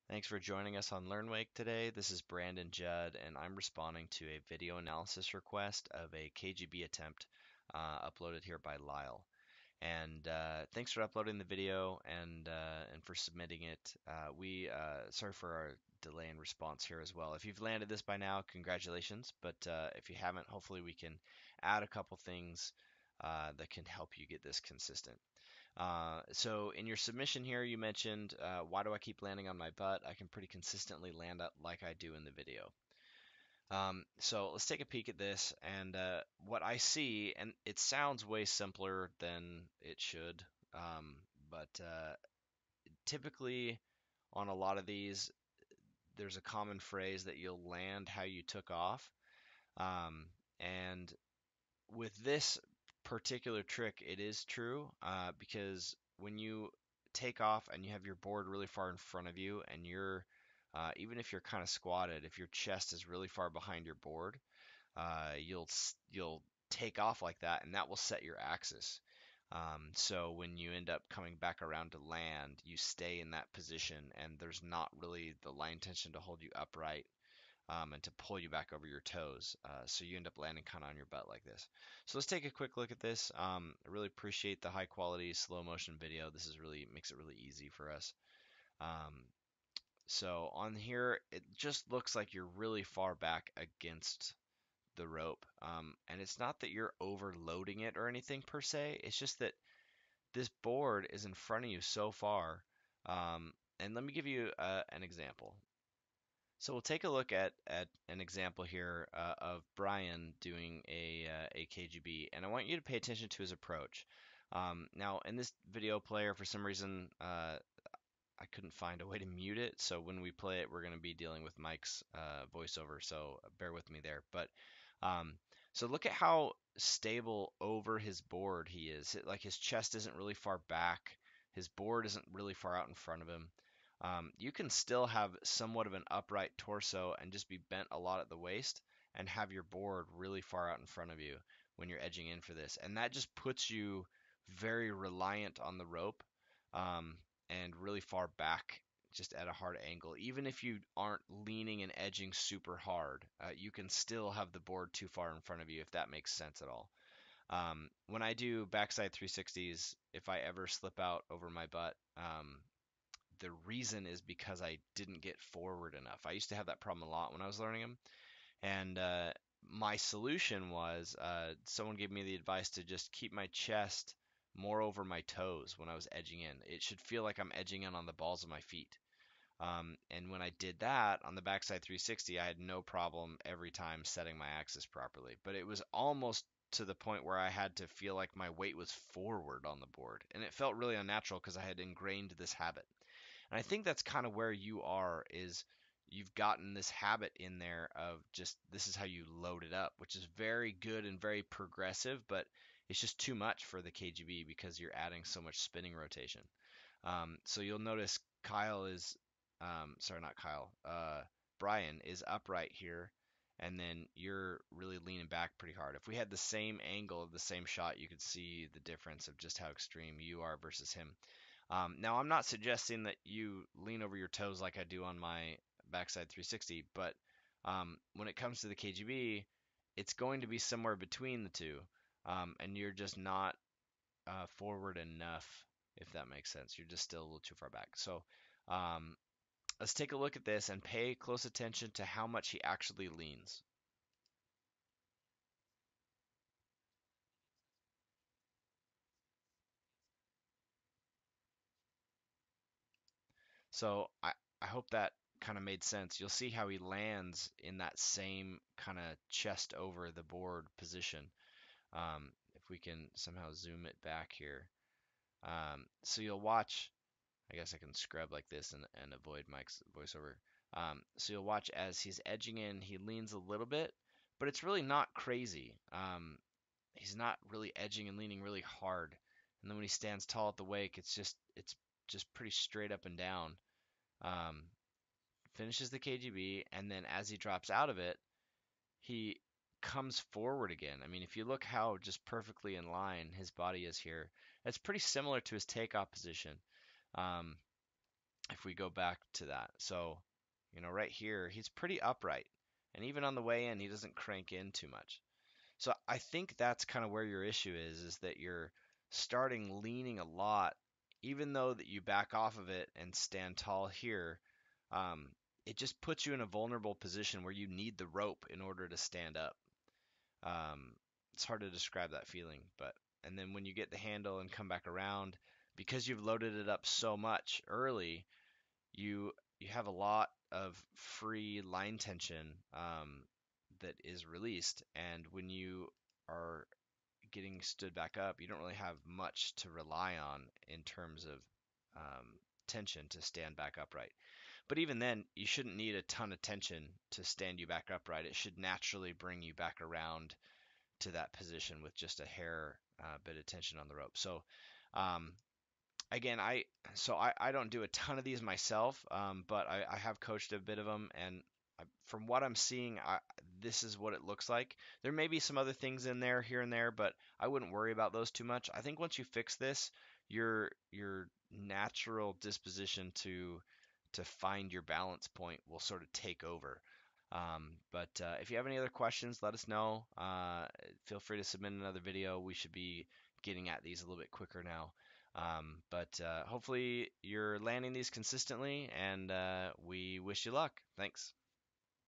Thanks for joining us on Learnwake today. This is Brandon Judd, and I'm responding to a video analysis request of a KGB attempt uploaded here by Lyle. And thanks for uploading the video and for submitting it. We sorry for our delay in response here as well. If you've landed this by now, congratulations. But if you haven't, hopefully we can add a couple things that can help you get this consistent. So in your submission here, you mentioned, why do I keep landing on my butt? I can pretty consistently land up like I do in the video. So let's take a peek at this, and what I see, and it sounds way simpler than it should, but typically on a lot of these, there's a common phrase that you'll land how you took off. And with this particular trick, it is true because when you take off and you have your board really far in front of you, and you're even if you're kind of squatted, if your chest is really far behind your board, you'll take off like that, and that will set your axis. So when you end up coming back around to land, you stay in that position, and there's not really the line tension to hold you upright and to pull you back over your toes. So you end up landing kind of on your butt like this. So let's take a quick look at this. I really appreciate the high quality slow motion video. This is really makes it really easy for us. Um, so on here, it just looks like you're really far back against the rope. And it's not that you're overloading it or anything per se. It's just that this board is in front of you so far. And let me give you an example. So we'll take a look at an example here of Brian doing a KGB, and I want you to pay attention to his approach. Now, in this video player, for some reason, I couldn't find a way to mute it, so when we play it, we're going to be dealing with Mike's voiceover, so bear with me there. But so look at how stable over his board he is. Like his chest isn't really far back, his board isn't really far out in front of him. You can still have somewhat of an upright torso and just be bent a lot at the waist and have your board really far out in front of you when you're edging in for this. And that just puts you very reliant on the rope. And really far back, just at a hard angle. Even if you aren't leaning and edging super hard, you can still have the board too far in front of you, if that makes sense at all. When I do backside 360s, if I ever slip out over my butt, the reason is because I didn't get forward enough. I used to have that problem a lot when I was learning them, and my solution was someone gave me the advice to just keep my chest more over my toes when I was edging in. It should feel like I'm edging in on the balls of my feet. And when I did that on the backside 360, I had no problem every time setting my axis properly. But it was almost to the point where I had to feel like my weight was forward on the board. And it felt really unnatural because I had ingrained this habit. And I think that's kind of where you are is you've gotten this habit in there of just this is how you load it up, which is very good and very progressive, but it's just too much for the KGB because you're adding so much spinning rotation. So you'll notice Kyle is, sorry, not Kyle, Brian is upright here, and then you're really leaning back pretty hard. If we had the same angle of the same shot, you could see the difference of just how extreme you are versus him. Now, I'm not suggesting that you lean over your toes like I do on my backside 360, but when it comes to the KGB, it's going to be somewhere between the two, and you're just not forward enough, if that makes sense. You're just still a little too far back. So um, let's take a look at this and pay close attention to how much he actually leans. So I hope that kind of made sense. You'll see how he lands in that same kind of chest over the board position. If we can somehow zoom it back here. So you'll watch, I guess I can scrub like this and avoid Mike's voiceover. So you'll watch as he's edging in, he leans a little bit, but it's really not crazy. He's not really edging and leaning really hard. And then when he stands tall at the wake, it's just pretty straight up and down. Um, Finishes the KGB, and then as he drops out of it, he comes forward again. I mean, if you look how just perfectly in line his body is here, it's pretty similar to his takeoff position. Um, if we go back to that. So, right here, he's pretty upright. And even on the way in, he doesn't crank in too much. So I think that's kind of where your issue is that you're starting leaning a lot, even though that you back off of it and stand tall here. Um, it just puts you in a vulnerable position where you need the rope in order to stand up. Um, it's hard to describe that feeling, but and then when you get the handle and come back around, because you've loaded it up so much early, you have a lot of free line tension that is released, and when you are getting stood back up, you don't really have much to rely on in terms of tension to stand back upright. But even then, you shouldn't need a ton of tension to stand you back upright. It should naturally bring you back around to that position with just a hair bit of tension on the rope. So um, again, I don't do a ton of these myself, but I have coached a bit of them, and from what I'm seeing, this is what it looks like. There may be some other things in there here and there, but I wouldn't worry about those too much. I think once you fix this, your natural disposition to find your balance point will sort of take over. But if you have any other questions, let us know. Feel free to submit another video. We should be getting at these a little bit quicker now. But hopefully you're landing these consistently, and we wish you luck. Thanks.